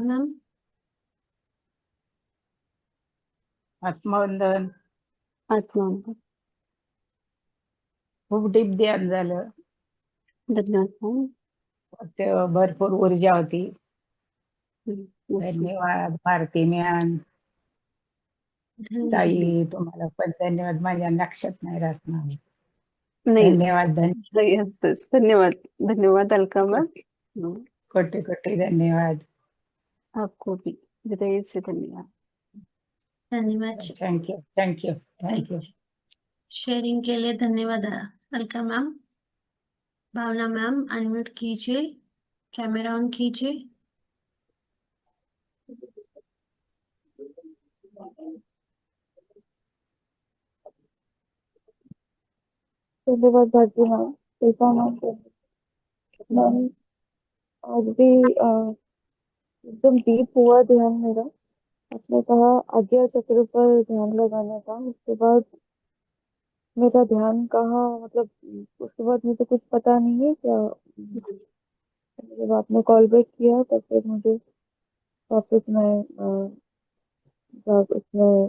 Ma'am. आत्मवंदन. आत्मा। खूप deep ध्यान झालं. धन्यवाद मैम। ते भरपूर ऊर्जा होती. yes, धन्यवाद भारती मॅम. धन्यवाद ताई तुम्हाला पण धन्यवाद. माझ्या लक्षात नाही राहत ना. नहीं धन्यवाद. yes, yes, धन्यवाद। धन्यवाद अलका मैम। कोटी कोटी कोटी धन्यवाद. आपको भी हृदय से धन्यवाद। धन्यवाद थँक्यू थँक्यू थँक्यू. शेयरिंग के लिए। धन्यवाद Alka ma'am. Bhavna ma'am unmute कीजिए, कैमरा ऑन कीजिए। धन्यवाद Bharti ma'am. Shilpa ma'am, ma'am आज भी एकदम डीप हुआ ध्यान मेरा। आपने कहा आज्ञा चक्र पर ध्यान लगाने का, उसके बाद मेरा ध्यान कहाँ, मतलब उसके बाद मुझे कुछ पता नहीं है क्या। जब आपने कॉल बैक किया तब फिर मुझे वापस में जब उसमें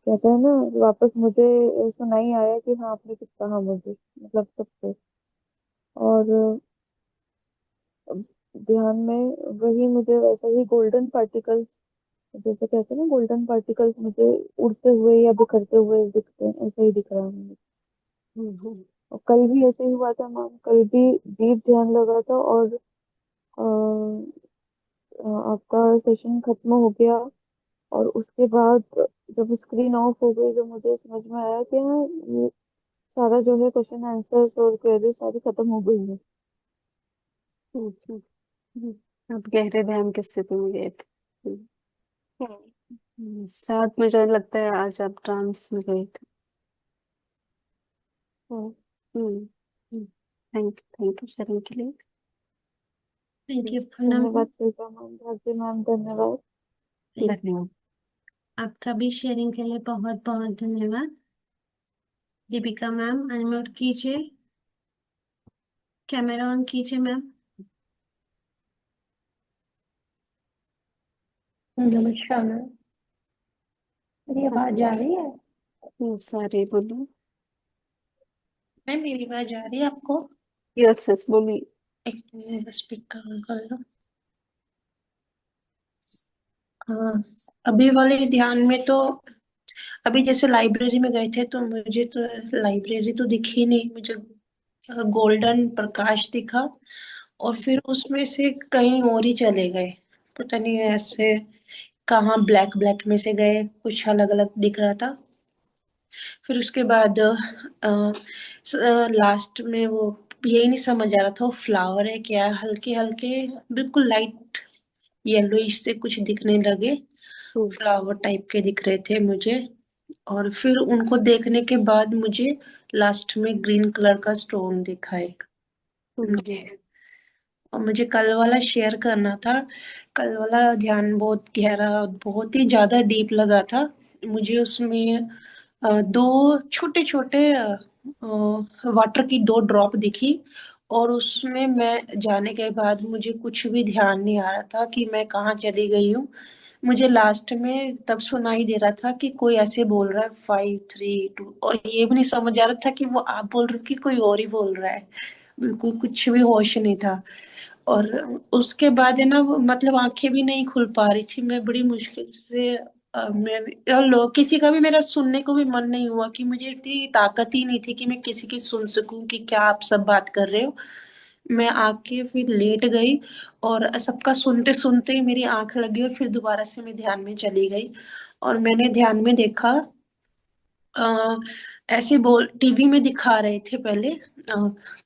कहते हैं ना, वापस मुझे सुनाई आया कि हाँ आपने कुछ कहा मुझे, मतलब सबसे। और ध्यान में वही मुझे वैसा ही गोल्डन पार्टिकल्स, जैसे कहते हैं ना गोल्डन पार्टिकल्स, मुझे उड़ते हुए या बिखरते हुए दिखते हैं, ऐसा ही दिख रहा है मुझे। और कल भी ऐसे ही हुआ था मैम, कल भी डीप ध्यान लगा था और आपका सेशन खत्म हो गया और उसके बाद जब स्क्रीन ऑफ हो गई तो मुझे समझ में आया कि हाँ ये सारा जो है क्वेश्चन आंसर्स और क्वेरीज सारी खत्म हो गई है। आप गहरे ध्यान की स्थिति में गए थे। हम्म। साथ मुझे लगता है आज आप ट्रांस में गए थे। थैंक यू शेयरिंग के लिए। थैंक यू धन्यवाद शिल्पा मैम, भारती मैम, धन्यवाद। धन्यवाद आपका भी शेयरिंग के लिए बहुत बहुत धन्यवाद। दीपिका मैम अनम्यूट कीजिए, कैमरा ऑन कीजिए मैम। नमस्कार मैम, मेरी आवाज आ रही है? सारे बोलो। मैम मेरी आवाज आ रही है आपको? यस यस बोलिए। एक मिनट स्पीकर ऑन कर लो। हाँ, अभी वाले ध्यान में तो अभी जैसे लाइब्रेरी में गए थे तो मुझे तो लाइब्रेरी तो दिखी नहीं, मुझे गोल्डन प्रकाश दिखा और फिर उसमें से कहीं और ही चले गए। पता नहीं ऐसे कहाँ ब्लैक ब्लैक में से गए, कुछ अलग अलग दिख रहा था। फिर उसके बाद लास्ट में वो यही नहीं समझ आ रहा था वो फ्लावर है क्या, हल्के हल्के बिल्कुल लाइट येलोइश से कुछ दिखने लगे, फ्लावर टाइप के दिख रहे थे मुझे। और फिर उनको देखने के बाद मुझे लास्ट में ग्रीन कलर का स्टोन दिखा एक मुझे। और मुझे कल वाला शेयर करना था। कल वाला ध्यान बहुत गहरा, बहुत ही ज्यादा डीप लगा था मुझे। उसमें दो छोटे छोटे वाटर की दो ड्रॉप दिखी और उसमें मैं जाने के बाद मुझे कुछ भी ध्यान नहीं आ रहा था कि मैं कहाँ चली गई हूँ। मुझे लास्ट में तब सुनाई दे रहा था कि कोई ऐसे बोल रहा है 5 3 2, और ये भी नहीं समझ आ रहा था कि वो आप बोल रहे हो कि कोई और ही बोल रहा है। बिल्कुल कुछ भी होश नहीं था। और उसके बाद है ना, वो मतलब आंखें भी नहीं खुल पा रही थी मैं, बड़ी मुश्किल से मैं और लोग किसी का भी मेरा सुनने को भी मन नहीं हुआ कि मुझे इतनी ताकत ही नहीं थी कि मैं किसी की सुन सकूं कि क्या आप सब बात कर रहे हो। मैं आके फिर लेट गई और सबका सुनते सुनते ही मेरी आंख लगी और फिर दोबारा से मैं ध्यान में चली गई। और मैंने ध्यान में देखा अ, ऐसे बोल टीवी में दिखा रहे थे पहले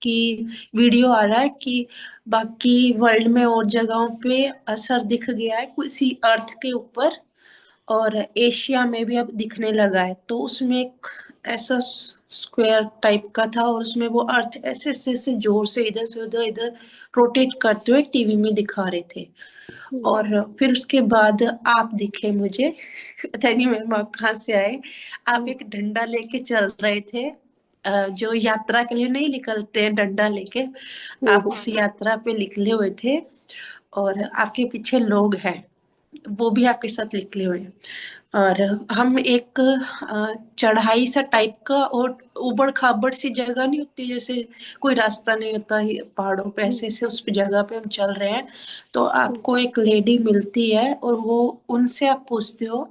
कि वीडियो आ रहा है कि बाकी वर्ल्ड में और जगहों पे असर दिख गया है किसी अर्थ के ऊपर, और एशिया में भी अब दिखने लगा है। तो उसमें एक ऐसा स्क्वायर टाइप का था और उसमें वो अर्थ ऐसे ऐसे ऐसे जोर से इधर से उधर इधर रोटेट करते हुए टीवी में दिखा रहे थे। और फिर उसके बाद आप दिखे मुझे पता नहीं मैम आप कहाँ से आए। आप एक डंडा लेके चल रहे थे, जो यात्रा के लिए नहीं निकलते हैं डंडा लेके, आप उस यात्रा पे निकले हुए थे और आपके पीछे लोग हैं। वो भी आपके साथ निकले हुए हैं। और हम एक चढ़ाई सा टाइप का और उबड़ खाबड़ सी जगह नहीं होती, जैसे कोई रास्ता नहीं होता है पहाड़ों पे, ऐसे ऐसे उस जगह पे हम चल रहे हैं। तो आपको एक लेडी मिलती है और वो उनसे आप पूछते हो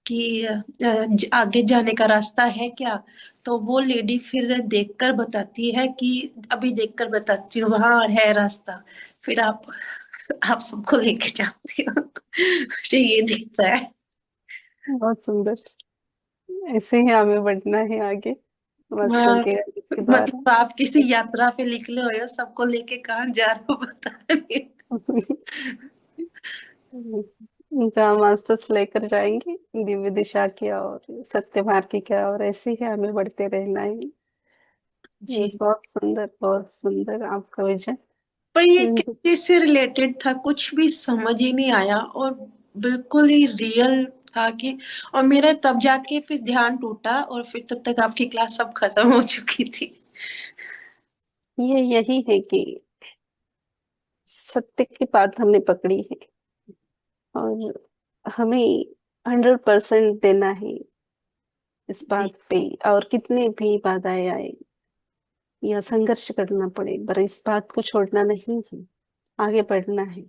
कि आगे जाने का रास्ता है क्या। तो वो लेडी फिर देखकर बताती है कि अभी देखकर बताती हूँ, वहां है रास्ता। फिर आप सबको लेके जाती हो। मुझे ये दिखता है। बहुत सुंदर। ऐसे ही हमें बढ़ना है आगे मास्टर हाँ, के इसके द्वारा। मतलब आप किसी यात्रा पे निकले हुए हो, सबको लेके कहाँ जा रहे हो बता रहे जहाँ मास्टर्स लेकर जाएंगे दिव्य दिशा की और सत्य मार्ग की क्या, और ऐसे ही हमें बढ़ते रहना है। जी। बहुत सुंदर आपका विजन। पर ये किस हम्म, चीज से रिलेटेड था कुछ भी समझ ही नहीं आया, और बिल्कुल ही रियल था कि, और मेरा तब जाके फिर ध्यान टूटा, और फिर तब तक आपकी क्लास सब खत्म हो चुकी थी। ये यही है कि सत्य की बात हमने पकड़ी है और हमें 100% देना है इस जी। बात पे। और कितनी भी बाधाएं आए या संघर्ष करना पड़े, पर इस बात को छोड़ना नहीं है, आगे बढ़ना है।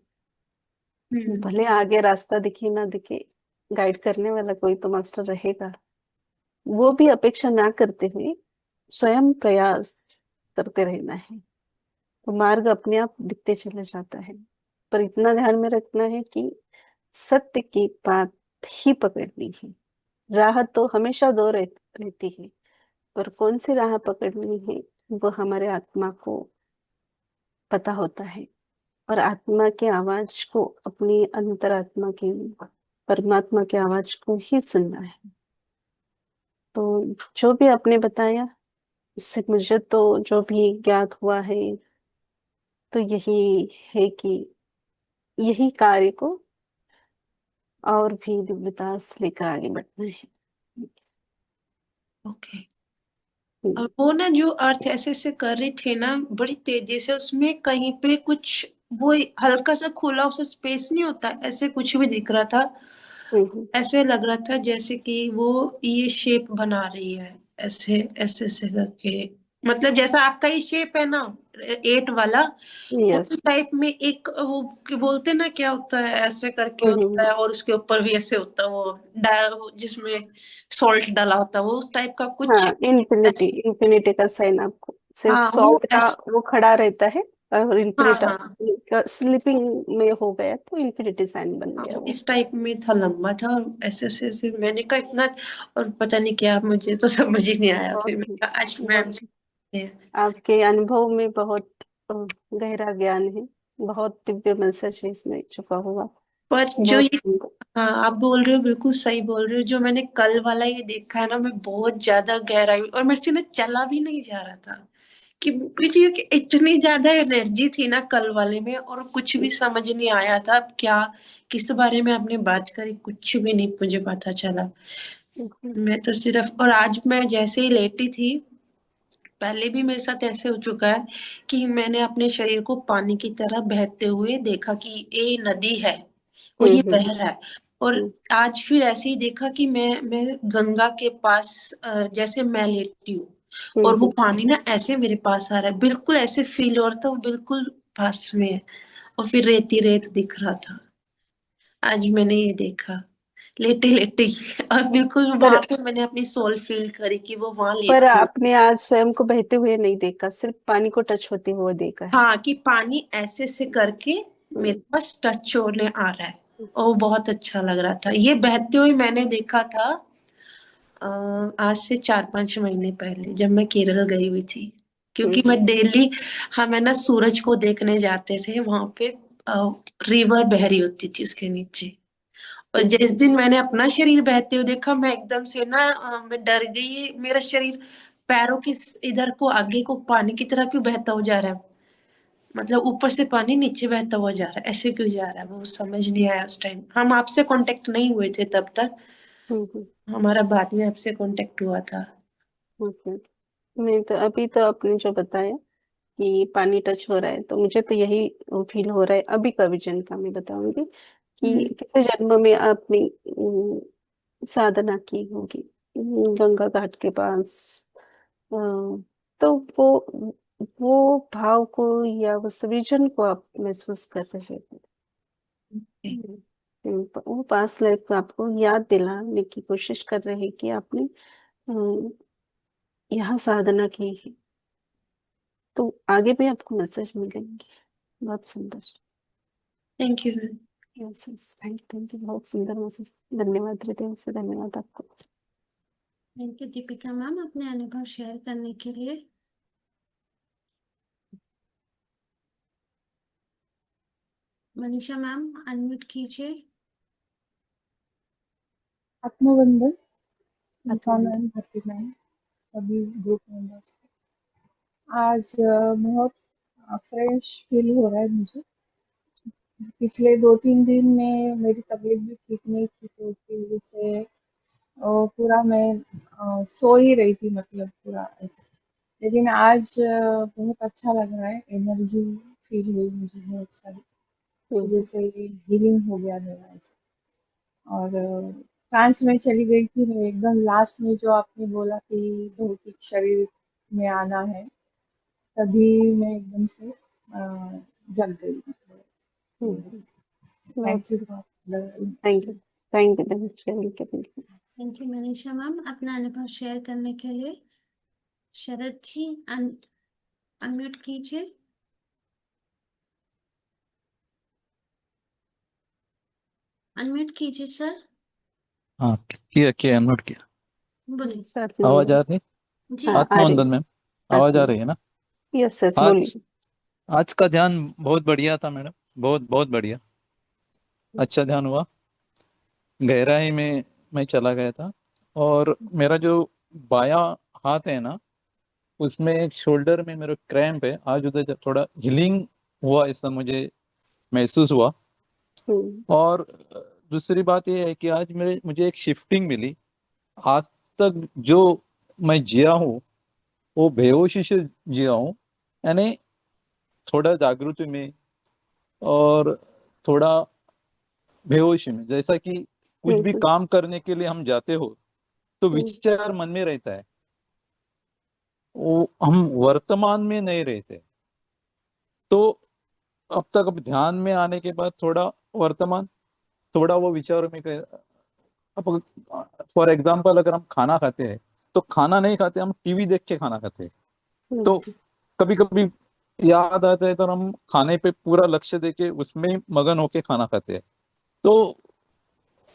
हम्म। भले आगे रास्ता दिखे ना दिखे, गाइड करने वाला कोई तो मास्टर रहेगा। वो भी अपेक्षा ना करते हुए स्वयं प्रयास करते रहना है, तो मार्ग अपने आप दिखते चले जाता है। पर इतना ध्यान में रखना है कि सत्य की बात ही पकड़नी है। राह तो हमेशा दो रहती है, पर कौन सी राह पकड़नी है वो हमारे आत्मा को पता होता है। और आत्मा की आवाज को, अपनी अंतरात्मा की, परमात्मा की आवाज को ही सुनना है। तो जो भी आपने बताया, इससे मुझे तो जो भी ज्ञात हुआ है, तो यही है कि यही कार्य को और भी दिव्यता से लेकर आगे बढ़ना है। ओके। हम्म, और वो ना जो अर्थ ऐसे ऐसे कर रही थी ना बड़ी तेजी से, उसमें कहीं पे कुछ वो हल्का सा खुला सा स्पेस नहीं होता, ऐसे कुछ भी दिख रहा था। हम्म, ऐसे लग रहा था जैसे कि वो ये शेप बना रही है, ऐसे ऐसे ऐसे करके, मतलब जैसा आपका ये शेप है ना, 8 वाला, यस। उसी टाइप में एक वो बोलते ना क्या होता है, ऐसे करके हम्म, होता है, और उसके ऊपर भी ऐसे होता है वो जिसमें सॉल्ट डाला होता है, वो उस टाइप का कुछ हाँ, इन्फिनिटी, ऐसे। इन्फिनिटी का साइन आपको सिर्फ हाँ वो सॉल्ट का वो खड़ा रहता है, और हाँ इन्फिनिटा हाँ, का स्लिपिंग में हो गया तो इन्फिनिटी साइन बन गया वो वो। इस टाइप में था, लंबा था, और ऐसे ऐसे ऐसे मैंने कहा इतना, और पता नहीं क्या, मुझे तो समझ ही नहीं आया, फिर बहुत मैंने कहा आज मैम बहुत से। आपके अनुभव में बहुत गहरा ज्ञान है, बहुत दिव्य मैसेज है इसमें छुपा हुआ। पर जो बहुत ये, सुंदर। हाँ आप बोल रहे हो, बिल्कुल सही बोल रहे हो, जो मैंने कल वाला ये देखा है ना, मैं बहुत ज्यादा गहराई, और मेरे से ना चला भी नहीं जा रहा था कि मुझे कि इतनी ज्यादा एनर्जी थी ना कल वाले में, और कुछ भी समझ नहीं आया था अब क्या, किस बारे में आपने बात करी, कुछ भी नहीं मुझे पता चला। मैं तो सिर्फ, और आज मैं जैसे ही लेटी थी, पहले भी मेरे साथ ऐसे हो चुका है कि मैंने अपने शरीर को पानी की तरह बहते हुए देखा कि ये नदी है और ये हम्म, बह रहा है। और हम्म, आज फिर ऐसे ही देखा कि मैं गंगा के पास, जैसे मैं लेटी हूँ, और वो हम्म, पानी ना ऐसे मेरे पास आ रहा है, बिल्कुल ऐसे फील हो रहा था, वो बिल्कुल पास में है। और फिर रेत ही रेत दिख रहा था। आज मैंने ये देखा लेटे लेटे ही, और बिल्कुल पर वहां पे मैंने अपनी सोल फील करी कि वो वहां पर लेटी। आपने आज स्वयं को बहते हुए नहीं देखा, सिर्फ पानी को टच होते हुए देखा है। हाँ, कि पानी ऐसे से करके मेरे हम्म, पास टच होने आ रहा है, और वो बहुत अच्छा लग रहा था। ये बहते हुए मैंने देखा था अ, आज से 4-5 महीने पहले, जब मैं केरल गई हुई थी। क्योंकि हम्म, मैं डेली, हम है ना सूरज को देखने जाते थे वहां पे, रिवर बह रही होती थी उसके नीचे। और जिस हम्म, दिन मैंने अपना शरीर बहते हुए देखा, मैं एकदम से ना मैं डर गई, मेरा शरीर पैरों की इधर को आगे को पानी की तरह क्यों बहता हो जा रहा है, मतलब ऊपर से पानी नीचे बहता हुआ जा रहा है, ऐसे क्यों जा रहा है, वो समझ नहीं आया उस टाइम। हम आपसे कांटेक्ट नहीं हुए थे तब तक, हम्म, हमारा बाद में आपसे कांटेक्ट हुआ था। नहीं तो अभी तो आपने जो बताया कि पानी टच हो रहा है, तो मुझे तो यही फील हो रहा है। अभी का विजन का मैं बताऊंगी कि किसी जन्म में आपने साधना की होगी गंगा घाट के पास। अ, तो वो भाव को या उस विजन को आप महसूस कर रहे हो। वो पास्ट लाइफ को आपको याद दिलाने की कोशिश कर रहे हैं कि आपने अ, यहाँ साधना की है। तो आगे भी आपको मैसेज मिलेंगे। बहुत सुंदर। Thank you. Yes yes, thank you, बहुत सुंदर मैसेज। धन्यवाद हृदय से, धन्यवाद आपको। थैंक यू दीपिका मैम अपने अनुभव शेयर करने के लिए। मनीषा मैम अनम्यूट कीजिए। आत्मवंदन अच्छा, दीपा मैम, भक्ति मैम, सभी ग्रुप मेंबर्स को। आज बहुत फ्रेश फील हो रहा है मुझे। पिछले 2-3 दिन में मेरी तबीयत भी ठीक नहीं थी, तो उसकी वजह से पूरा मैं सो ही रही थी, मतलब पूरा ऐसे। लेकिन आज बहुत अच्छा लग रहा है, एनर्जी फील हुई मुझे बहुत सारी, जैसे हीलिंग हो गया मेरा ऐसे। और फ्रांस में चली गई थी मैं, एकदम लास्ट में जो आपने बोला कि भौतिक शरीर में आना है, तभी मैं एकदम से जग गई, मतलब। बहुत थैंक यू सुंदर। For thank you, thank you thank you. Thank you Manisha ma'am अपना अनुभव शेयर करने के लिए। शरद जी अनम्यूट कीजिए। अनम्यूट कीजिए सर। हाँ, किया नोट किया। बोलिए। साथ आवाज में। आ रही? जी हाँ, आ रही। आत्मवंदन मैम, आवाज आ रही है ना? यस यस, आज बोलिए। आज का ध्यान बहुत बढ़िया था मैडम, बहुत बहुत बढ़िया। अच्छा ध्यान हुआ, गहराई में मैं चला गया था। और मेरा जो बायां हाथ है ना, उसमें एक शोल्डर में मेरा क्रैम्प है। आज उधर जब थोड़ा हीलिंग हुआ ऐसा मुझे महसूस हुआ। हम्म और दूसरी बात यह है कि आज मुझे एक शिफ्टिंग मिली। आज तक जो मैं जिया हूँ वो बेहोशी से जिया हूँ, यानी थोड़ा जागृति में और थोड़ा बेहोशी में। जैसा कि कुछ भी हम्म काम करने के लिए हम जाते हो तो हम्म विचार मन में रहता है, वो हम वर्तमान में नहीं रहते। तो अब ध्यान में आने के बाद थोड़ा वर्तमान, थोड़ा वो विचारों में अब फॉर एग्जाम्पल अगर हम खाना खाते हैं तो खाना नहीं खाते, हम टीवी देख के खाना खाते हैं। तो हम्म कभी कभी याद आता है तो हम खाने पे पूरा लक्ष्य देके उसमें मगन होके खाना खाते हैं। तो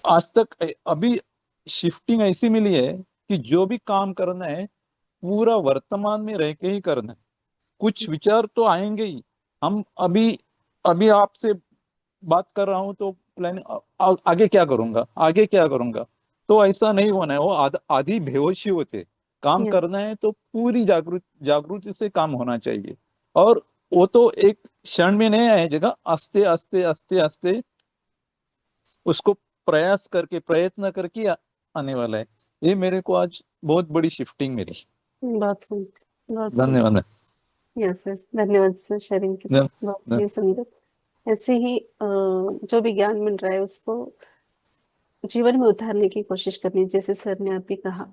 आज तक अभी शिफ्टिंग ऐसी मिली है कि जो भी काम करना है पूरा वर्तमान में रह के ही करना है। कुछ विचार तो आएंगे ही। हम अभी अभी आपसे बात कर रहा हूं तो प्लान आगे क्या करूंगा, आगे क्या करूंगा। तो ऐसा नहीं होना है, वो आधी बेहोशी होते। काम yes, करना है तो पूरी जागृति से काम होना चाहिए। और वो तो एक क्षण में नहीं आएगा, आस्ते आस्ते आस्ते आस्ते उसको प्रयास करके प्रयत्न करके आने वाला है। ये मेरे को आज बहुत बड़ी शिफ्टिंग मिली। बहुत सुंदर, बहुत सुंदर। धन्यवाद मैम। यस यस, धन्यवाद सर शेयरिंग के लिए, धन- बहुत धन- ही सुंदर। ऐसे ही जो भी ज्ञान मिल रहा है उसको जीवन में उतारने की कोशिश करनी, जैसे सर ने अभी कहा।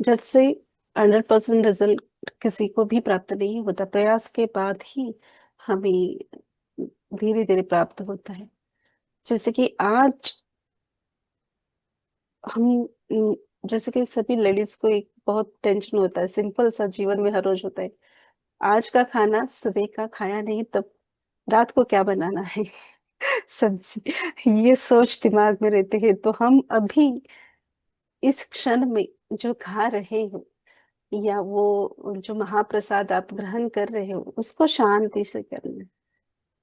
जब से 100% रिजल्ट किसी को भी प्राप्त नहीं होता, प्रयास के बाद ही हमें धीरे धीरे प्राप्त होता है। जैसे कि आज हम जैसे कि सभी लेडीज को एक बहुत टेंशन होता है, सिंपल सा जीवन में हर रोज होता है। आज का खाना सुबह का खाया नहीं, तब रात को क्या बनाना है सब्जी, ये सोच दिमाग में रहते हैं। तो हम अभी इस क्षण में जो खा रहे हो या वो जो महाप्रसाद आप ग्रहण कर रहे हो, उसको शांति से करना।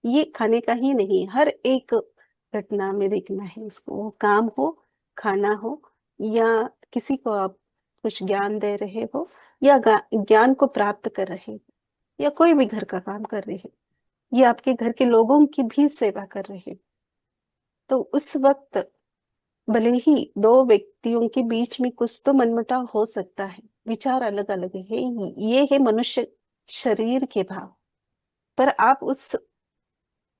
ये खाने का ही नहीं, हर एक घटना में देखना है उसको। वो काम हो, खाना हो, या किसी को आप कुछ ज्ञान दे रहे हो, या ज्ञान को प्राप्त कर रहे हो, या कोई भी घर का काम कर रहे हो, या आपके घर के लोगों की भी सेवा कर रहे हो। तो उस वक्त भले ही दो व्यक्तियों के बीच में कुछ तो मनमुटाव हो सकता है, विचार अलग अलग है, ये है मनुष्य शरीर के भाव। पर आप उस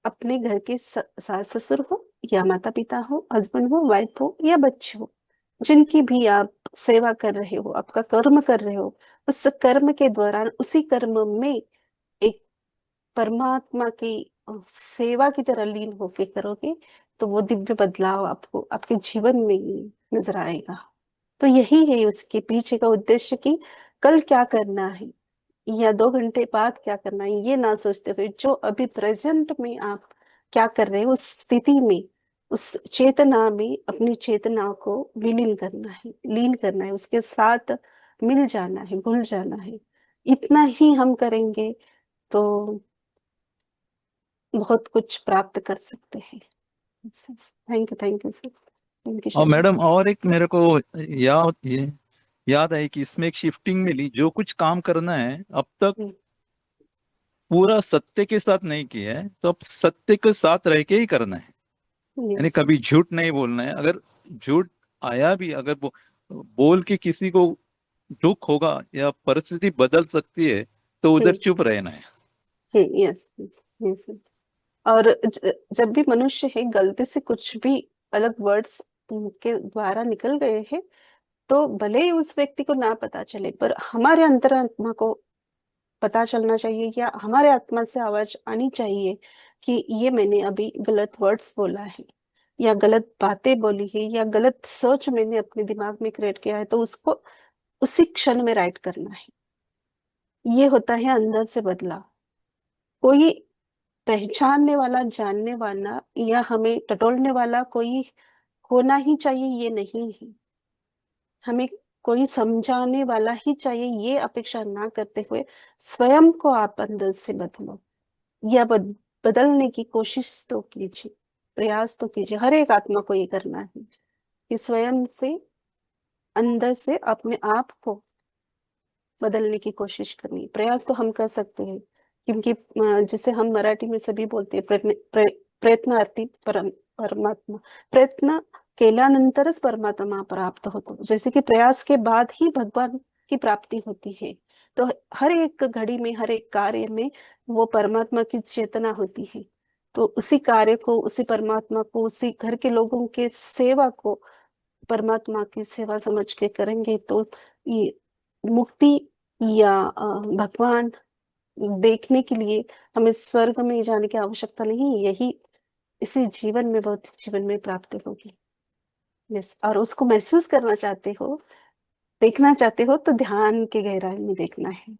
अपने घर के सास ससुर हो या माता पिता हो, हस्बैंड हो, वाइफ हो या बच्चे हो, जिनकी भी आप सेवा कर रहे हो, आपका कर्म कर रहे हो, उस कर्म के दौरान उसी कर्म में एक परमात्मा की सेवा की तरह लीन होके करोगे तो वो दिव्य बदलाव आपको आपके जीवन में ही नजर आएगा। तो यही है उसके पीछे का उद्देश्य कि कल क्या करना है या 2 घंटे बाद क्या करना है, ये ना सोचते हुए जो अभी प्रेजेंट में आप क्या कर रहे हो उस स्थिति में, उस चेतना में अपनी चेतना को विलीन करना है, लीन करना है, उसके साथ मिल जाना है, घुल जाना है। इतना ही हम करेंगे तो बहुत कुछ प्राप्त कर सकते हैं। Thank you sir, thank you और शर्मा। मैडम और एक मेरे को याद आई कि इसमें एक शिफ्टिंग मिली, जो कुछ काम करना है अब तक हम्म, पूरा सत्य के साथ नहीं किया है, तो अब सत्य के साथ रह के ही करना है। यानी यस कभी झूठ नहीं बोलना है। अगर झूठ आया भी, अगर बोल के किसी को दुख होगा या परिस्थिति बदल सकती है, तो उधर चुप रहना है। Yes yes. और जब भी मनुष्य है गलती से कुछ भी अलग वर्ड्स के द्वारा निकल गए हैं तो भले ही उस व्यक्ति को ना पता चले पर हमारे अंतरात्मा को पता चलना चाहिए या हमारे आत्मा से आवाज आनी चाहिए कि ये मैंने अभी गलत वर्ड्स बोला है या गलत बातें बोली है या गलत सोच मैंने अपने दिमाग में क्रिएट किया है, तो उसको उसी क्षण में राइट करना है। ये होता है अंदर से बदलाव। कोई पहचानने वाला, जानने वाला या हमें टटोलने वाला कोई होना ही चाहिए ये नहीं है। हमें कोई समझाने वाला ही चाहिए ये अपेक्षा ना करते हुए स्वयं को आप अंदर से बदलो या बदलने की कोशिश तो कीजिए, प्रयास तो कीजिए। हर एक आत्मा को ये करना है कि स्वयं से अंदर से अपने आप को बदलने की कोशिश करनी। प्रयास तो हम कर सकते हैं क्योंकि जिसे हम मराठी में सभी बोलते हैं प्रयत्नार्थी परमात्मा। प्रयत्न केल्यानंतरच परमात्मा प्राप्त होतो, जैसे कि प्रयास के बाद ही भगवान की प्राप्ति होती है। तो हर एक घड़ी में, हर एक कार्य में वो परमात्मा की चेतना होती है। तो उसी कार्य को, उसी परमात्मा को, उसी घर के लोगों के सेवा को परमात्मा की सेवा समझ के करेंगे तो ये मुक्ति या भगवान देखने के लिए हमें स्वर्ग में जाने की आवश्यकता नहीं, यही इसी जीवन में, भौतिक जीवन में प्राप्त होगी। यस, और उसको महसूस करना चाहते हो, देखना चाहते हो तो ध्यान के गहराई में देखना है।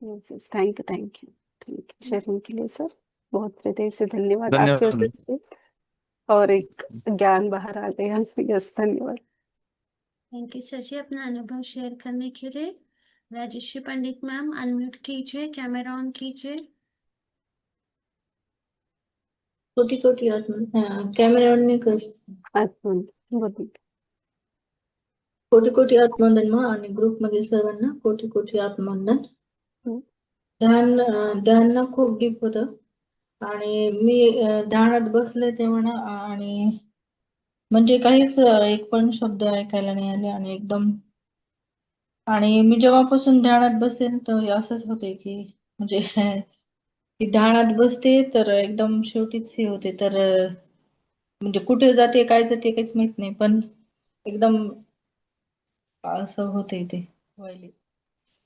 Yes, thank you thank you thank you sharing के लिए सर। बहुत हृदय से धन्यवाद आपके धन्यवाद। उपस्थित और एक ज्ञान बाहर आ गया। यस, धन्यवाद। थैंक यू सर जी अपना अनुभव शेयर करने के लिए। राजश्री पंडित मैम अनम्यूट कीजिए, कैमरा ऑन कीजिए। कोटी कोटी कॅमेरा ऑन नाही कर. बोलिए। कोटी कोटी आत्मवंदन आणि ग्रुपमधील सर्वांना कोटी कोटी आत्मवंदन. हम्म. ध्यान ना खूप डीप होतं आणि मी ध्यानात बसले तेव्हा ना आणि म्हणजे काहीच एक पण शब्द ऐकायला नाही आले आणि एकदम आणि मी जेव्हापासून ध्यानात बसते ना तर असंच होते की म्हणजे की ध्यानात बसते तर एकदम शेवटीच हे होते तर म्हणजे कुठे जाते काय जाते काहीच माहित नाही पण एकदम असं होते ते व्हायले.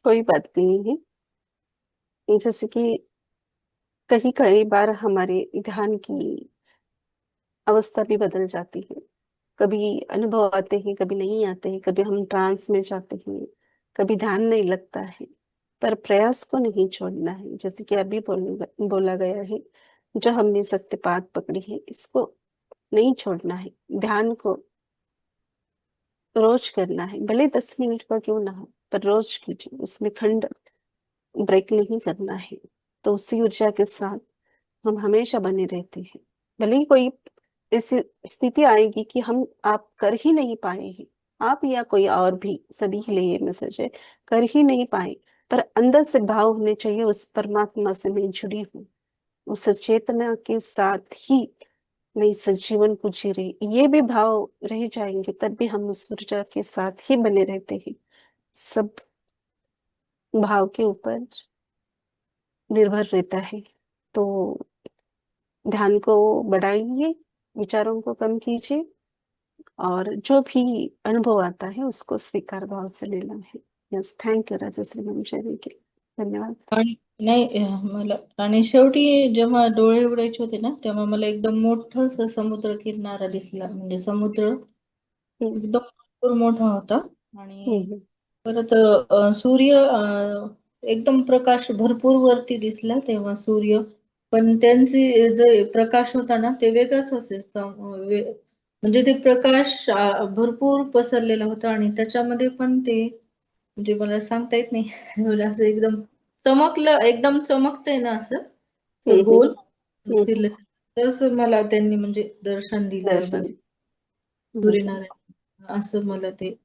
कोई बात नहीं है। ये जैसे कि कहीं कई बार हमारे ध्यान की अवस्था भी बदल जाती है। कभी अनुभव आते हैं, कभी नहीं आते हैं, कभी हम ट्रांस में जाते हैं, कभी ध्यान नहीं लगता है। पर प्रयास को नहीं छोड़ना है, जैसे कि अभी बोला गया है, जो हमने सत्यपात पकड़ी है इसको नहीं छोड़ना है। ध्यान को रोज करना है, भले 10 मिनट का क्यों ना हो पर रोज कीजिए, उसमें खंड ब्रेक नहीं करना है। तो उसी ऊर्जा के साथ हम हमेशा बने रहते हैं। भले ही कोई ऐसी स्थिति आएगी कि हम आप कर ही नहीं पाए हैं, आप या कोई और भी, सभी के लिए ये मैसेज है, कर ही नहीं पाए, पर अंदर से भाव होने चाहिए उस परमात्मा से मैं जुड़ी हूँ, उस चेतना के साथ ही मैं इस जीवन को जी रही, ये भी भाव रह जाएंगे तब भी हम उस ऊर्जा के साथ ही बने रहते हैं। सब भाव के ऊपर निर्भर रहता है। तो ध्यान को बढ़ाइए, विचारों को कम कीजिए और जो भी अनुभव आता है उसको स्वीकार भाव से लेना है। Yes, thank you Rajshree ma'am sharing केलं, धन्यवाद. आणि नाही मला आणि शेवटी जेव्हा डोळे उघडायचे होते ना तेव्हा मला एकदम मोठं समुद्र किनारा दिसला, म्हणजे समुद्र हम्म, एकदम भरपूर मोठा होता आणि हम्म, परत सूर्य एकदम प्रकाश भरपूर वरती दिसला तेव्हा सूर्य, पण त्यांचे जे प्रकाश होता ना ते वेगळाच होते. म्हणजे ते प्रकाश भरपूर पसरलेला होता आणि त्याच्यामध्ये पण ते म्हणजे मला सांगता येत नाही मला असं एकदम चमकलं, एकदम चमकतंय ना असं असं हम्म, गोल हम्म. फिरलं तसं मला त्यांनी म्हणजे दर्शन दिलं, दर्शन. म्हणजे बहुत सुंदर, सूर्यनारायण असं मला ते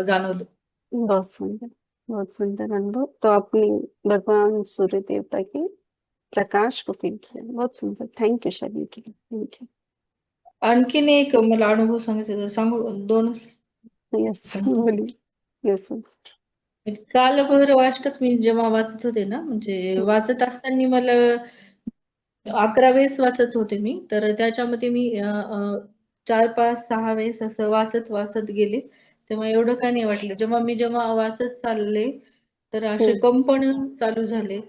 जाणवलं. बहुत सुंदर, बहुत सुंदर अनुभव. तो आपने भगवान सूर्य देवता के प्रकाश को फील किया, बहुत सुंदर. थँक यू शेअरिंग केलं, थँक यू. आणखीन एक मला अनुभव सांगायचा आहे, सांगू दोन यस, सांगतो. बोलिए. यस. काल भैरव अष्टक मी जेव्हा वाचत होते ना, म्हणजे वाचत असताना मला 11 वेळेस वाचत होते मी, तर त्याच्यामध्ये मी 4, 5, 6 वेळेस असं वाचत गेले, तेव्हा एवढं काय नाही वाटलं. जेव्हा वाचत चालले तर असे कंपन चालू झाले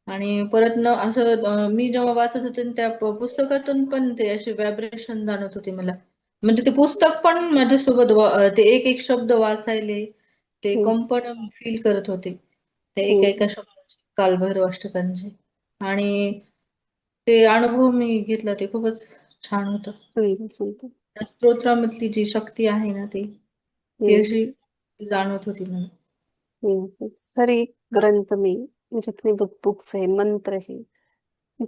आणि परत न असं मी जेव्हा वाचत होते त्या पुस्तकातून पण ते असे व्हायब्रेशन जाणवत होते मला, म्हणजे ते पुस्तक पण माझ्यासोबत ते एक शब्द वाचायले, ते कंपन फील करत होते ते एका शब्दाचे, कालभैरव अष्टकांचे. आणि ते अनुभव मी घेतला ते खूपच छान होतं. सुंदर. त्या स्तोत्रामधली जी शक्ती आहे ना ती अशी जाणवत होती मला. हर एक ग्रंथ में जितने बुक्स है, मंत्र है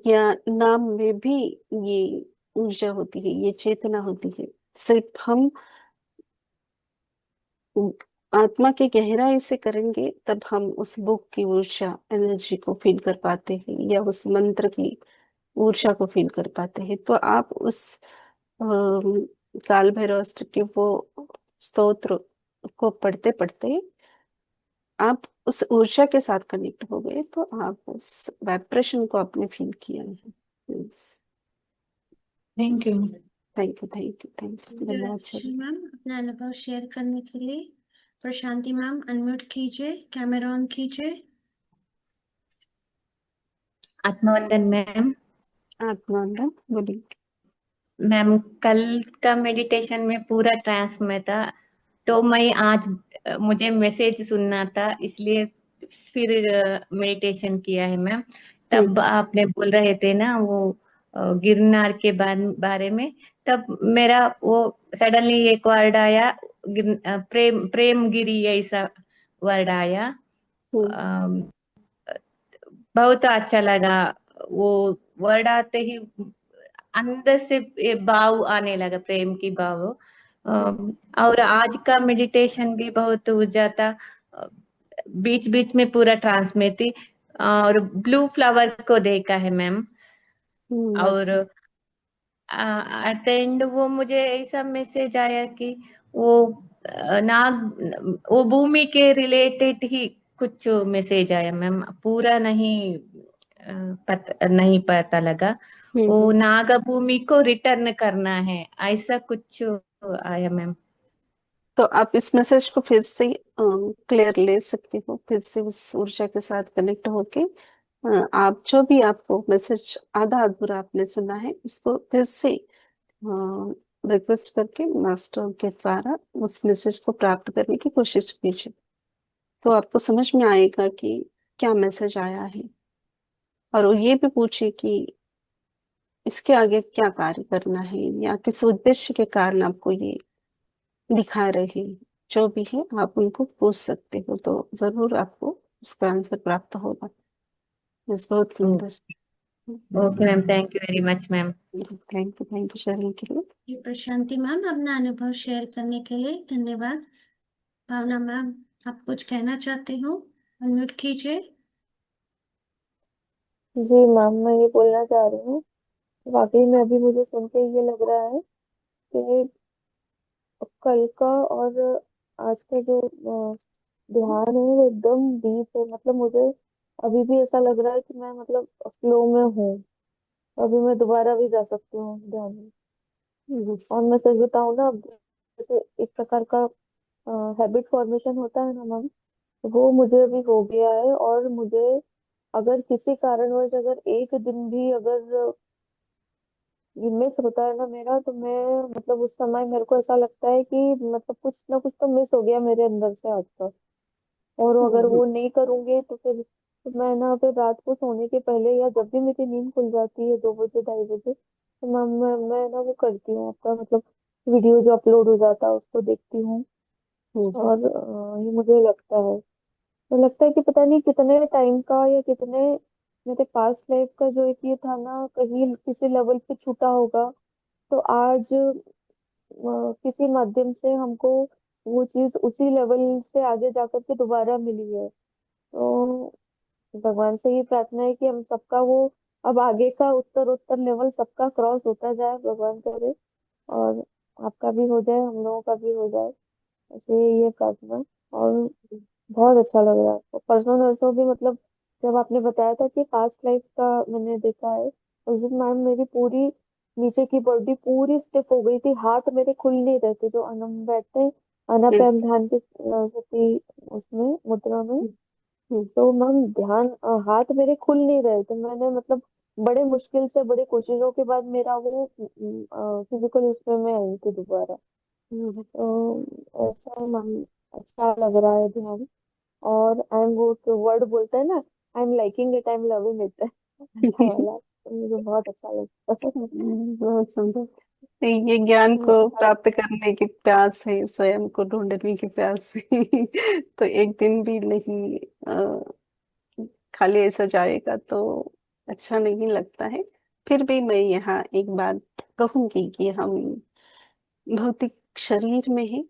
या नाम में भी ये ऊर्जा होती है, ये चेतना होती है. सिर्फ हम आत्मा की गहराई से करेंगे तब हम उस बुक की ऊर्जा, एनर्जी को फील कर पाते हैं या उस मंत्र की ऊर्जा को फील कर पाते हैं. तो आप उस काल भैरव अष्टक के वो स्तोत्र को पढ़ते पढ़ते आप उस ऊर्जा के साथ कनेक्ट हो गए, तो आप उस वाइब्रेशन को आपने फील किया है. Thank you. Thank you, thank you, thank you. धन्यवाद राजश्री शर्मा. मैम, अपना अनुभव शेयर करने के लिए प्रशांति मैम अनम्यूट कीजिए, कैमरा ऑन कीजिए. आत्मवंदन मैम. आत्मानंद बोलिए. मैम कल का मेडिटेशन में पूरा ट्रांस में था, तो मैं आज मुझे मैसेज सुनना था इसलिए फिर मेडिटेशन किया है मैम. तब आपने बोल रहे थे ना वो गिरनार के बारे में, तब मेरा वो सडनली एक वर्ड आया, प्रेम गिरी ऐसा वर्ड आया. बहुत अच्छा लगा. वो वर्ड आते ही अंदर से ये भाव आने लगा, प्रेम की भाव. और आज का मेडिटेशन भी बहुत ऊर्जा था, बीच बीच में पूरा ट्रांस में थी. और ब्लू फ्लावर को देखा है मैम. और एट द एंड वो मुझे ऐसा मैसेज आया कि वो नाग, वो भूमि के रिलेटेड ही कुछ मैसेज आया मैम, पूरा नहीं नहीं पता लगा. वो नाग भूमि को रिटर्न करना है ऐसा कुछ आया मैम. तो आप इस मैसेज को फिर से क्लियर ले सकते हो, फिर से उस ऊर्जा के साथ कनेक्ट होके आप जो भी आपको मैसेज आधा अधूरा आपने सुना है उसको फिर से रिक्वेस्ट करके मास्टर के द्वारा उस मैसेज को प्राप्त करने की कोशिश कीजिए, तो आपको समझ में आएगा कि क्या मैसेज आया है. और वो ये भी पूछिए कि इसके आगे क्या कार्य करना है या किस उद्देश्य के कारण आपको ये दिखा रहे हैं. जो भी है आप उनको पूछ सकते हो, तो जरूर आपको उसका आंसर प्राप्त होगा. बस बहुत सुंदर. Okay ma'am, thank you very much ma'am. Thank you sharing के लिए. जी, प्रशांति मैम, अपना अनुभव शेयर करने के लिए धन्यवाद. भावना मैम, आप कुछ कहना चाहते हो? अनम्यूट कीजिए. जी मैम, मैं ये बोलना चाह रही हूँ, वाकई में अभी मुझे सुन के ये लग रहा है कि कल का और आज का जो ध्यान है वो एकदम डीप है. मतलब मुझे अभी भी ऐसा लग रहा है कि मैं मतलब फ्लो में हूँ. अभी मैं दोबारा भी जा सकती हूँ ध्यान में. और मैं सच बताऊं ना, अब जैसे एक प्रकार का हैबिट फॉर्मेशन होता है ना मैम, वो मुझे अभी हो गया है। और मुझे अगर किसी कारणवश अगर एक दिन भी अगर ये मिस होता है ना मेरा, तो मैं मतलब उस समय मेरे को ऐसा लगता है कि मतलब कुछ ना कुछ तो मिस हो गया मेरे अंदर से आज तक। और अगर वो नहीं करूंगी तो फिर तो मैं ना फिर रात को सोने के पहले या जब भी मेरी नींद खुल जाती है 2 बजे 2:30 बजे, तो मैं ना वो करती हूँ आपका मतलब वीडियो जो अपलोड हो जाता है उसको देखती हूँ। और ये मुझे लगता है, तो लगता है कि पता नहीं कितने टाइम का या कितने मेरे पास्ट लाइफ का जो एक ये था ना, कहीं किसी लेवल पे छूटा होगा। तो आज किसी माध्यम से हमको वो चीज उसी लेवल से आगे जाकर के दोबारा मिली है। तो भगवान से ये प्रार्थना है कि हम सबका वो अब आगे का उत्तर उत्तर लेवल सबका क्रॉस होता जाए, भगवान करे। और आपका भी हो जाए, हम लोगों का भी हो जाए, ऐसे ये प्रार्थना। और बहुत अच्छा लग रहा है। और परसों नरसों भी मतलब जब आपने बताया था कि पास्ट लाइफ का मैंने देखा है, उस दिन मैम मेरी पूरी नीचे की बॉडी पूरी स्टिफ हो गई थी, हाथ मेरे खुल नहीं रहे थे। जो अनम बैठते हैं, अनापैम ध्यान की सती उसमें मुद्रा में, तो मैम हाथ मेरे खुल नहीं रहे थे। मैंने मतलब बड़े मुश्किल से बड़ी कोशिशों के बाद मेरा वो फिजिकल उसमें मैं आई थी दोबारा। तो ऐसा मैम अच्छा लग रहा है ध्यान। और आई एम वो वर्ड बोलते हैं ना, I am liking it, I am loving it, ऐसा वाला तो मुझे बहुत अच्छा लगता है। बहुत सुंदर। तो ये ज्ञान को प्राप्त करने की प्यास है, स्वयं को ढूंढने की प्यास है। तो एक दिन भी नहीं खाली ऐसा जाएगा तो अच्छा नहीं लगता है। फिर भी मैं यहाँ एक बात कहूंगी कि हम भौतिक शरीर में है,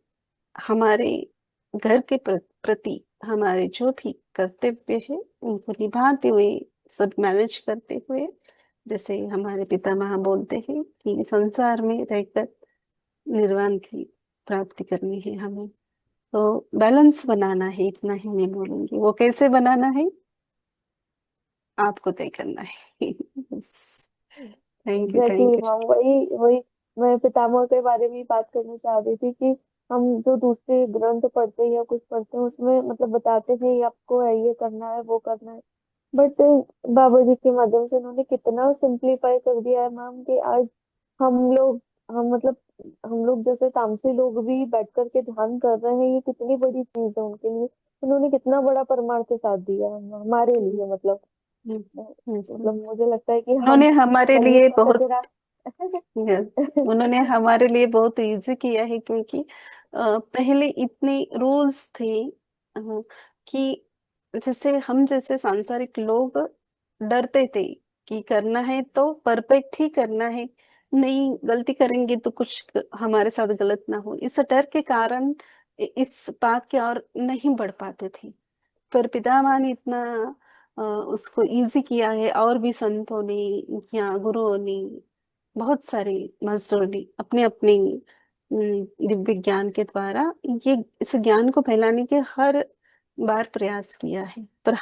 हमारे घर के प्रति हमारे जो भी कर्तव्य है उनको निभाते हुए, सब मैनेज करते हुए, जैसे हमारे पितामह बोलते हैं कि संसार में रहकर निर्वाण की प्राप्ति करनी है हमें। तो बैलेंस बनाना है, इतना ही मैं बोलूंगी। वो कैसे बनाना है आपको तय करना है। Thank you, exactly thank you. Ma'am, वही वही मैं पितामह के बारे में ही बात करना चाह रही थी कि हम जो दूसरे ग्रंथ पढ़ते हैं या कुछ पढ़ते हैं उसमें मतलब बताते हैं ये आपको है, ये करना है, वो करना है। बट बाबा जी के माध्यम से उन्होंने कितना सिंप्लीफाई कर दिया है मैम कि आज हम लोग हम मतलब हम लोग जैसे तामसी लोग भी बैठ करके ध्यान कर रहे हैं, ये कितनी बड़ी चीज है उनके लिए। उन्होंने कितना बड़ा परमार्थ साथ दिया है हमारे लिए मतलब। मतलब मुझे लगता है कि हम उन्होंने हमारे कहीं लिए का बहुत कचरा Yes. उन्होंने हमारे लिए बहुत इजी किया है, क्योंकि पहले इतने रूल्स थे कि जैसे हम जैसे सांसारिक लोग डरते थे कि करना है तो परफेक्ट ही करना है, नहीं गलती करेंगे तो कुछ हमारे साथ गलत ना हो, इस डर के कारण इस बात की और नहीं बढ़ पाते थे। पर पितामह ने इतना उसको इजी किया है, और भी संतों ने या गुरुओं ने, बहुत सारे मजदूर ने अपने अपने दिव्य ज्ञान के द्वारा ये इस ज्ञान को फैलाने के हर बार प्रयास किया है। पर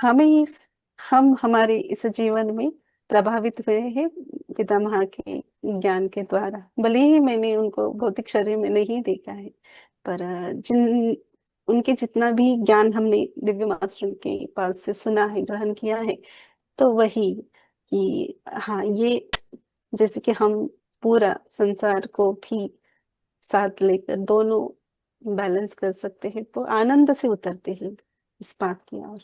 हम हमारे इस जीवन में प्रभावित हुए हैं पितामह के ज्ञान के द्वारा। भले ही मैंने उनको भौतिक शरीर में नहीं देखा है, पर जिन उनके जितना भी ज्ञान हमने दिव्य मास्टर के पास से सुना है, ग्रहण किया है, तो वही कि हाँ, ये जैसे कि हम पूरा संसार को भी साथ लेकर दोनों बैलेंस कर सकते हैं, तो आनंद से उतरते हैं इस बात की ओर।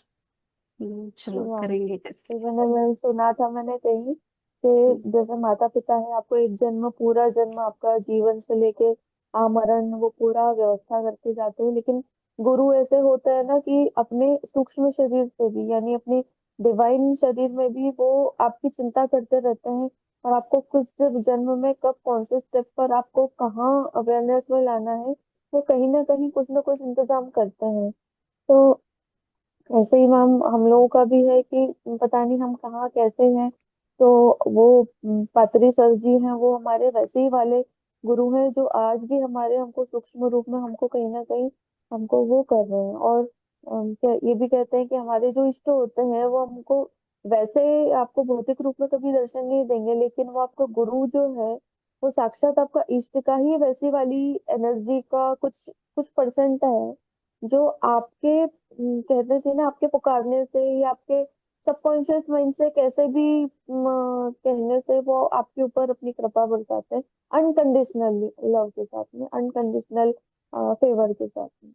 चलो करेंगे तो करके। मैंने सुना था मैंने कहीं कि जैसे माता पिता है, आपको एक जन्म पूरा जन्म आपका जीवन से लेके आमरण वो पूरा व्यवस्था करके जाते हैं, लेकिन गुरु ऐसे होता है ना कि अपने सूक्ष्म शरीर से भी यानी अपने डिवाइन शरीर में भी वो आपकी चिंता करते रहते हैं। और आपको कुछ जब जन्म में कब कौन से स्टेप पर आपको कहाँ अवेयरनेस में लाना है, वो कहीं ना कुछ इंतजाम करते हैं। तो ऐसे ही मैम हम लोगों का भी है कि पता नहीं हम कहाँ कैसे हैं। तो वो पात्री सर जी हैं, वो हमारे वैसे ही वाले गुरु हैं जो आज भी हमारे हमको सूक्ष्म रूप में हमको कहीं ना कहीं हमको वो कर रहे हैं। और ये भी कहते हैं कि हमारे जो इष्ट होते हैं वो हमको वैसे आपको भौतिक रूप में कभी दर्शन नहीं देंगे, लेकिन वो आपका गुरु जो है वो साक्षात आपका इष्ट का ही वैसी वाली एनर्जी का कुछ कुछ परसेंट है, जो आपके कहते चाहिए ना, आपके पुकारने से या आपके सबकॉन्शियस माइंड से कैसे भी कहने से वो आपके ऊपर अपनी कृपा बरसाते हैं, अनकंडीशनली लव के साथ में, अनकंडीशनल फेवर के साथ में।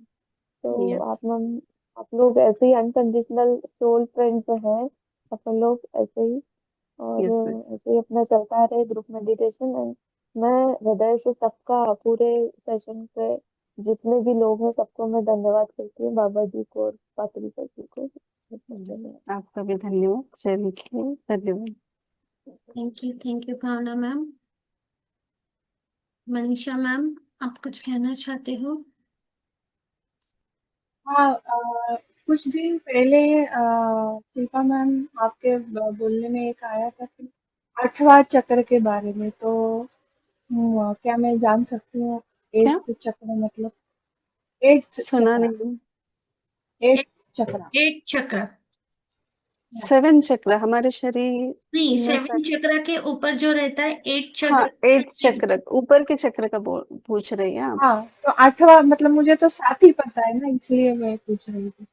तो यस आप लोग ऐसे ही अनकंडीशनल सोल फ्रेंड्स हैं, अपन लोग ऐसे ही, और यस ऐसे ही अपना चलता रहे ग्रुप मेडिटेशन। एंड मैं हृदय से सबका, पूरे सेशन पे जितने भी लोग हैं सबको मैं धन्यवाद करती हूँ, बाबा जी को और पात्री सर जी को बहुत बहुत धन्यवाद। आपका भी धन्यवाद शेयरिंग के लिए, धन्यवाद। Thank you Bhavna ma'am. Manisha ma'am, आप कुछ कहना चाहते हो? हाँ, कुछ दिन पहले शिल्पा मैम आपके बोलने में एक आया था कि 8वां चक्र के बारे में, तो क्या मैं जान सकती हूँ क्या 8th चक्र मतलब? 8th सुना चक्र, नहीं? 8th चक्र। 8 चक्र? 7 चक्र हमारे शरीर नहीं, में 7 चक्र के ऊपर जो रहता है 8 हाँ, चक्र। 8 चक्र ऊपर के चक्र का पूछ रही हैं आप? हाँ, तो 8वां मतलब मुझे तो 7 ही पता है ना, इसलिए मैं पूछ रही थी।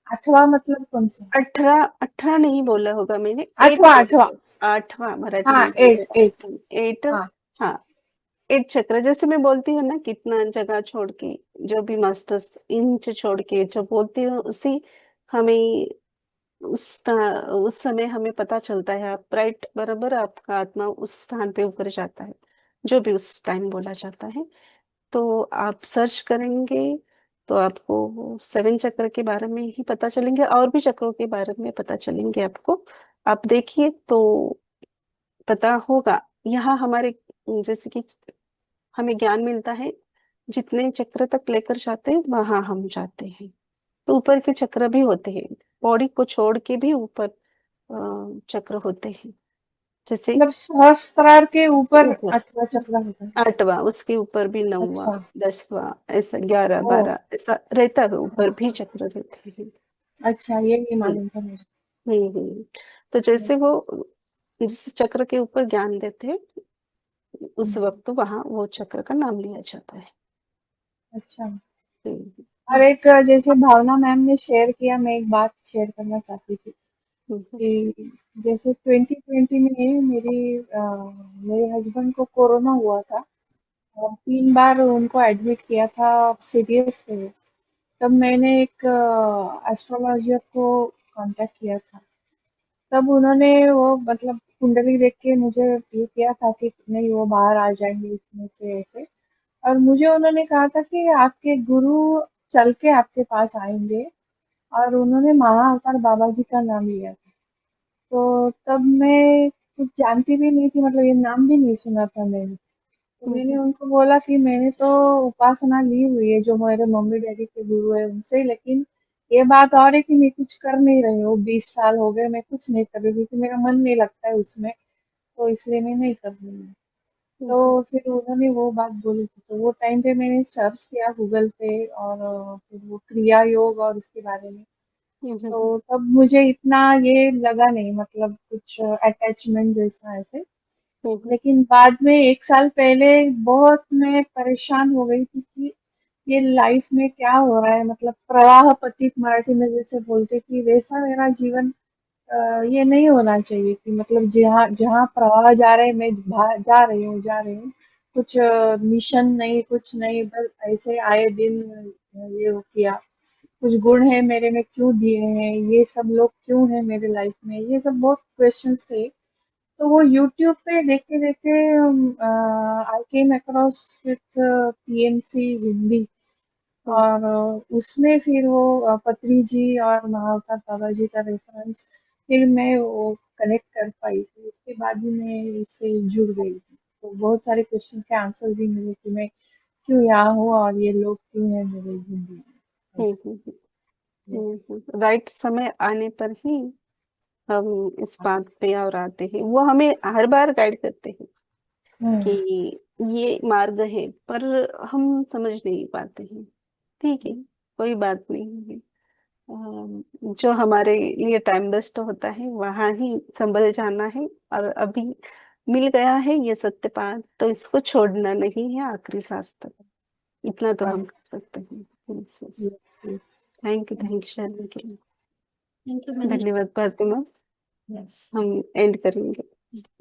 8वां मतलब कौन सा? 18 18 नहीं बोला होगा मैंने, 8 8वां, बोला 8वां। है। 8वां मराठी हाँ, में बोल 8 8। रहे 8। हाँ, हाँ, 8 चक्र जैसे मैं बोलती हूँ ना, कितना जगह छोड़ के, जो भी मास्टर्स इंच छोड़ के जो बोलती हूँ, उसी हमें उस समय हमें पता चलता है। आप राइट, बराबर आपका आत्मा उस स्थान पे ऊपर जाता है, जो भी उस टाइम बोला जाता है। तो आप सर्च करेंगे तो आपको 7 चक्र के बारे में ही पता चलेंगे, और भी चक्रों के बारे में पता चलेंगे आपको। आप देखिए तो पता होगा। यहाँ हमारे जैसे कि हमें ज्ञान मिलता है, जितने चक्र तक लेकर जाते हैं वहां हम जाते हैं। तो ऊपर के चक्र भी होते हैं, बॉडी को छोड़ के भी ऊपर चक्र होते हैं। जैसे मतलब सहस्त्रार के ऊपर ऊपर 8वां चक्र होता है। 8वां, उसके ऊपर भी 9वां, अच्छा। 10वां, ऐसा 11 ओ, 12 ऐसा रहता है, ऊपर भी चक्र रहते हैं। अच्छा, ये नहीं हम्म मालूम था मुझे। हम्म। तो जैसे वो जिस चक्र के ऊपर ज्ञान देते हैं, उस वक्त वहां वो चक्र का नाम लिया जाता है। अच्छा। हम्म और एक जैसे भावना मैम ने शेयर किया, मैं एक बात शेयर करना चाहती थी हम्म कि जैसे 2020 में मेरे हस्बैंड को कोरोना हुआ था और 3 बार उनको एडमिट किया था, सीरियस थे। तब मैंने एक एस्ट्रोलॉजर को कांटेक्ट किया था। तब उन्होंने वो मतलब कुंडली देख के मुझे ये किया था कि नहीं, वो बाहर आ जाएंगे इसमें से ऐसे। और मुझे उन्होंने कहा था कि आपके गुरु चल के आपके पास आएंगे, और उन्होंने महाअवतार बाबा जी का नाम लिया था। तो तब मैं कुछ जानती भी नहीं थी, मतलब ये नाम भी नहीं सुना था मैंने। तो मैंने हम्म उनको बोला कि मैंने तो उपासना ली हुई है जो मेरे मम्मी डैडी के गुरु है उनसे, लेकिन ये बात और है कि मैं कुछ कर नहीं रही हूँ। 20 साल हो गए मैं कुछ नहीं कर रही, क्योंकि मेरा मन नहीं लगता है उसमें, तो इसलिए मैं नहीं कर रही हूँ। हम्म तो फिर उन्होंने वो बात बोली थी, तो वो टाइम पे मैंने सर्च किया गूगल पे, और फिर वो क्रिया योग और उसके बारे में। हम्म तो तब मुझे इतना ये लगा नहीं, मतलब कुछ अटैचमेंट जैसा ऐसे। हम्म लेकिन बाद में 1 साल पहले बहुत मैं परेशान हो गई थी कि ये लाइफ में क्या हो रहा है, मतलब प्रवाह पतित मराठी में जैसे बोलते कि वैसा मेरा जीवन ये नहीं होना चाहिए कि मतलब जहाँ जहाँ प्रवाह जा रहे हैं मैं जा रही हूँ, जा रही हूँ। कुछ मिशन नहीं, कुछ नहीं, बस ऐसे आए दिन ये वो किया। कुछ गुण है मेरे में क्यों दिए हैं, ये सब लोग क्यों हैं मेरे लाइफ में, ये सब बहुत क्वेश्चंस थे। तो वो यूट्यूब पे देखते देखते I came across with PMC Hindi, और उसमें फिर वो पत्री जी और महाअवतार बाबा जी का रेफरेंस, फिर मैं वो कनेक्ट कर पाई, तो उसके बाद ही मैं इससे जुड़ गई थी। तो बहुत सारे क्वेश्चन के आंसर भी मिले कि मैं क्यों यहाँ हूँ और ये लोग क्यों हैं मेरे जिंदगी में, ऐसे। यस। राइट समय आने पर ही हम इस बात पे और आते हैं। वो हमें हर बार गाइड करते हैं कि हम्म। ये मार्ग है, पर हम समझ नहीं पाते हैं। ठीक है, कोई बात नहीं है। जो हमारे लिए टाइम बेस्ट होता है वहां ही संभल जाना है। और अभी मिल गया है ये सत्यपाठ, तो इसको छोड़ना नहीं है आखिरी सांस तक। इतना तो हम कर सकते हैं। थैंक यू शेयरिंग के लिए। Thank you Manish. धन्यवाद भारती मैम। यस, हम एंड करेंगे।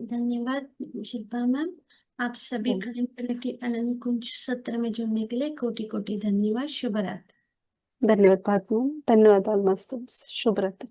धन्यवाद शिल्पा मैम। आप सभी ट्रायंक्विलिटी अनंत कुंज सत्र में जुड़ने के लिए कोटि कोटि धन्यवाद। शुभ रात्रि। धन्यवाद भारती मैम। धन्यवाद ऑल मास्टर्स। शुभ रात्रि।